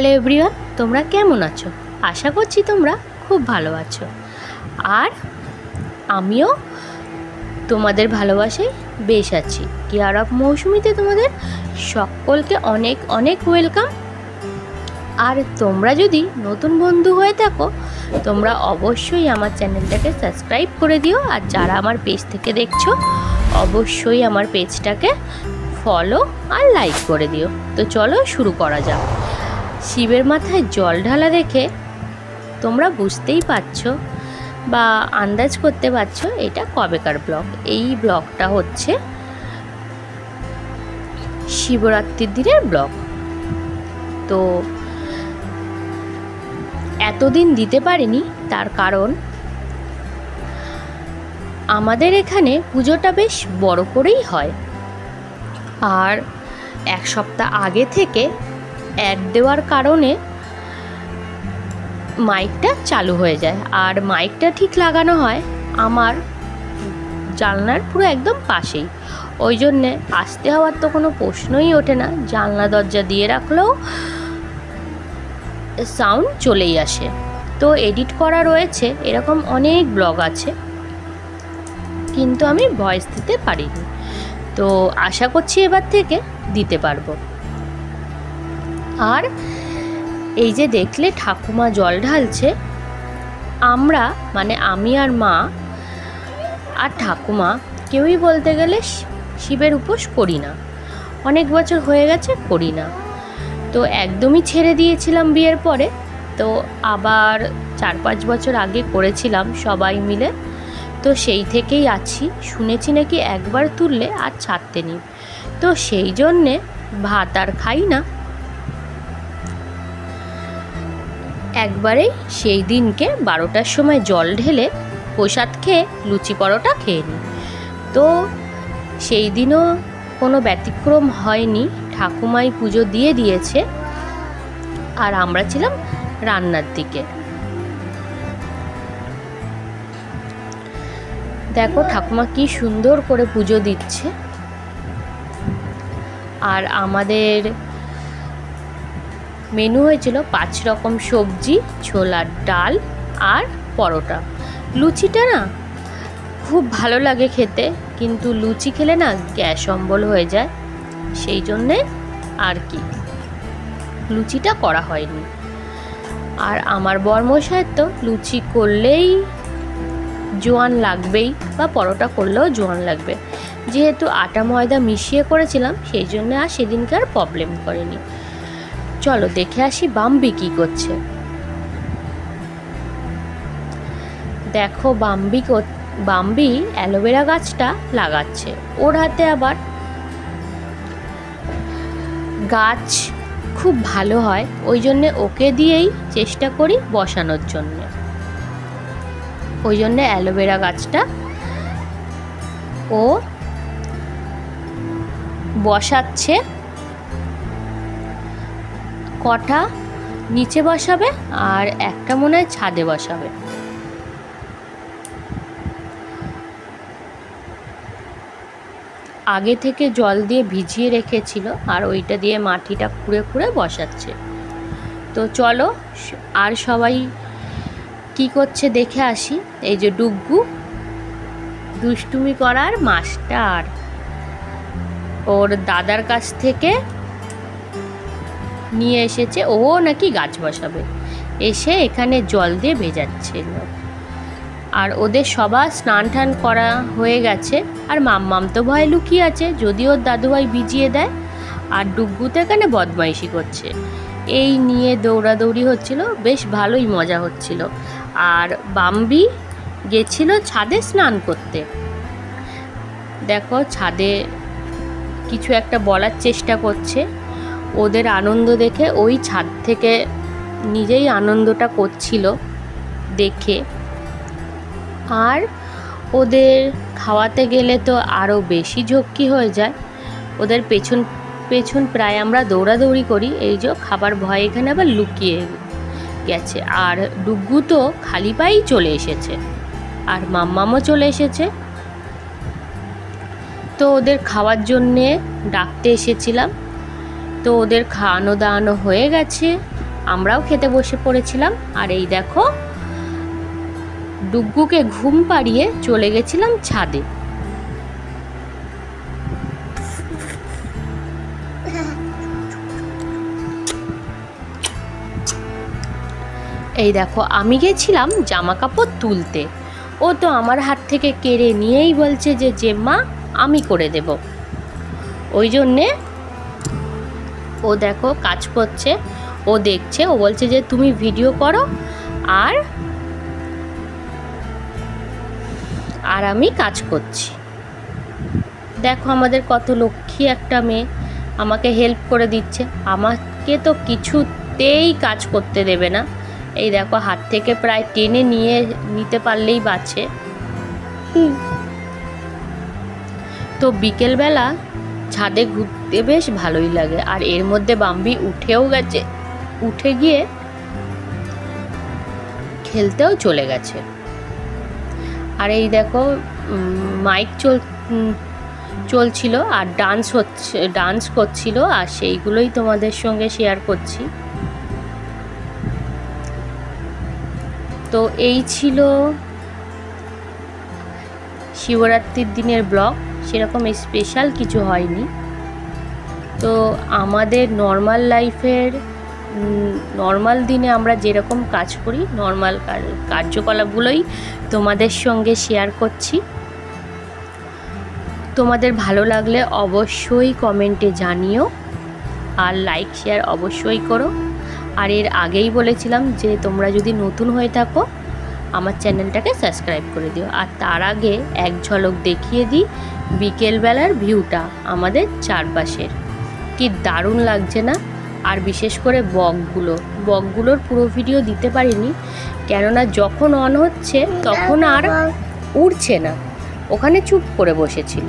Hello everyone, তোমরা কেমন আছো? আশা করছি তোমরা খুব ভালো আছো। আর আমিও তোমাদের ভালোবাসায় বেশ আছি। কেয়ার অফ মৌসুমিতে তোমাদের সকলকে অনেক অনেক ওয়েলকাম। আর তোমরা যদি নতুন বন্ধু হয়ে থাকো, তোমরা অবশ্যই আমার চ্যানেলটাকে সাবস্ক্রাইব করে দিও। আর যারা আমার পেজ থেকে দেখছো, অবশ্যই আমার পেজটাকে ফলো আর লাইক করে দিও। তো চলো শুরু করা যাক। শিবের মাথায় জল ঢালা দেখে তোমরা বুঝতেই পারছো বা আন্দাজ করতে পারছো এটা কবেকার ব্লগ। এই ব্লগটা হচ্ছে শিবরাত্রির দিনের ব্লগ। তো এতদিন দিতে পারিনি, তার কারণ আমাদের এখানে পুজোটা বেশ বড় করেই হয়। আর এক সপ্তাহ আগে থেকে অ্যাড দেওয়ার কারণে মাইকটা চালু হয়ে যায়। আর মাইকটা ঠিক লাগানো হয় আমার জানলার পুরো একদম পাশেই। ওই জন্যে আসতে হওয়ার তো কোনো প্রশ্নই ওঠে না। জানলা দরজা দিয়ে রাখলেও সাউন্ড চলেই আসে। তো এডিট করা রয়েছে, এরকম অনেক ব্লগ আছে, কিন্তু আমি ভয়েস দিতে পারিনি। তো আশা করছি এবার থেকে দিতে পারবো। আর এই যে দেখলে ঠাকুমা জল ঢালছে, আমরা মানে আমি আর মা আর ঠাকুমা কেউই বলতে গেলে শিবের উপোস করি না। অনেক বছর হয়ে গেছে করি না। তো একদমই ছেড়ে দিয়েছিলাম বিয়ের পরে। তো আবার 4-5 বছর আগে করেছিলাম সবাই মিলে। তো সেই থেকেই আছি। শুনেছি নাকি একবার তুললে আর ছাড়তে নেই। তো সেই জন্যে ভাত আর খাই না। একবারেই সেই দিনকে 12টার সময় জল ঢেলে প্রসাদ খেয়ে লুচি পরোটা খেয়ে নিই। তো সেই দিনও কোনো ব্যতিক্রম হয়নি। ঠাকুমাই পুজো দিয়ে দিয়েছে আর আমরা ছিলাম রান্নার দিকে। দেখো ঠাকুমা কি সুন্দর করে পুজো দিচ্ছে। আর আমাদের মেনু হয়েছিল 5 রকম সবজি, ছোলার ডাল আর পরোটা। লুচিটা না খুব ভালো লাগে খেতে, কিন্তু লুচি খেলে না গ্যাস অম্বল হয়ে যায়। সেই জন্যে আর কি লুচিটা করা হয়নি। আর আমার বরমশাইয়ের তো লুচি করলেই জোয়ান লাগবেই, বা পরোটা করলেও জোয়ান লাগবে। যেহেতু আটা ময়দা মিশিয়ে করেছিলাম, সেই জন্য আর সেদিনকে আর প্রবলেম করেনি। চলো দেখে আসি বাম্বি কি করছে। দেখো বাম্বি অ্যালোভেরা গাছটা লাগাচ্ছে। ওর হাতে আবার গাছ খুব ভালো হয়, ওই জন্যে ওকে দিয়েই চেষ্টা করি বসানোর জন্যে। ওই জন্যে অ্যালোভেরা গাছটা ও বসাচ্ছে। কটা নিচে বসাবে আর একটা মনে হয় ছাদে বসাবে। আগে থেকে জল দিয়ে ভিজিয়ে রেখেছিল, আর ওইটা দিয়ে মাটিটা খুঁড়ে খুঁড়ে বসাচ্ছে। তো চলো আর সবাই কি করছে দেখে আসি। এই যে ডুগ্গু দুষ্টুমি করার মাস্টার, ওর দাদার কাছ থেকে নিয়ে এসেছে। ও নাকি গাছ বসাবে, এসে এখানে জল দিয়ে ভেজাচ্ছিল। আর ওদের সবার স্নান টান করা হয়ে গেছে। আর মাম্মাম তো ভয়ে লুকিয়ে আছে, যদি ওর দাদুভাই ভিজিয়ে দেয়। আর ডুগ্গু তো এখানে বদমাইশি করছে। এই নিয়ে দৌড়াদৌড়ি হচ্ছিল, বেশ ভালোই মজা হচ্ছিল। আর বাম্বি গেছিল ছাদে স্নান করতে। দেখো ছাদে কিছু একটা বলার চেষ্টা করছে। ওদের আনন্দ দেখে ওই ছাদ থেকে নিজেই আনন্দটা করছিল দেখে। আর ওদের খাওয়াতে গেলে তো আরও বেশি ঝক্কি হয়ে যায়। ওদের পেছন পেছন প্রায় আমরা দৌড়াদৌড়ি করি। এই যে খাবার ভয় এখানে আবার লুকিয়ে গেছে। আর ডুগ্গু তো খালি পায়েই চলে এসেছে, আর মাম্মামও চলে এসেছে। তো ওদের খাওয়ার জন্যে ডাকতে এসেছিলাম। তো ওদের খাওয়ানো দাওয়ানো হয়ে গেছে। আমরাও খেতে বসে পড়েছিলাম। আর এই দেখো ডুগ্গুকে ঘুম পাড়িয়ে চলে গেছিলাম ছাদে। এই দেখো আমি গেছিলাম জামা কাপড় তুলতে, ও তো আমার হাত থেকে কেড়ে নিয়েই বলছে যে জেম্মা আমি করে দেব। ওই জন্যে ও দেখো কাজ করছে, ও দেখছে, ও বলছে যে তুমি ভিডিও করো আর আমি কাজ করছি। দেখো আমাদের কত লক্ষ্মী একটা মেয়ে, আমাকে হেল্প করে দিচ্ছে, আমাকে তো কিছুতেই কাজ করতে দেবে না। এই দেখো হাত থেকে প্রায় টেনে নিতে পারলেই বাঁচে। তো বিকেলবেলা ছাদে ঘুরতে বেশ ভালোই লাগে। আর এর মধ্যে বাম্বি উঠেও গেছে, উঠে গিয়ে খেলতেও চলে গেছে। আর এই দেখো মাইক চলছিল আর ডান্স করছিল, আর সেইগুলোই তোমাদের সঙ্গে শেয়ার করছি। তো এই ছিল শিবরাত্রির দিনের ব্লগ, সেরকম স্পেশাল কিছু হয়নি। তো আমাদের নর্মাল লাইফের নর্মাল দিনে আমরা যেরকম কাজ করি, নর্মাল কার্যকলাপগুলোই তোমাদের সঙ্গে শেয়ার করছি। তোমাদের ভালো লাগলে অবশ্যই কমেন্টে জানিও, আর লাইক শেয়ার অবশ্যই করো। আর এর আগেই বলেছিলাম যে তোমরা যদি নতুন হয়ে থাকো আমার চ্যানেলটাকে সাবস্ক্রাইব করে দিও। আর তার আগে এক ঝলক দেখিয়ে দিই বিকেলবেলার ভিউটা আমাদের চারপাশের, কি দারুণ লাগছে না। আর বিশেষ করে বকগুলোর পুরো ভিডিও দিতে পারিনি, কেননা যখন অন হচ্ছে তখন আর উড়ছে না, ওখানে চুপ করে বসেছিল।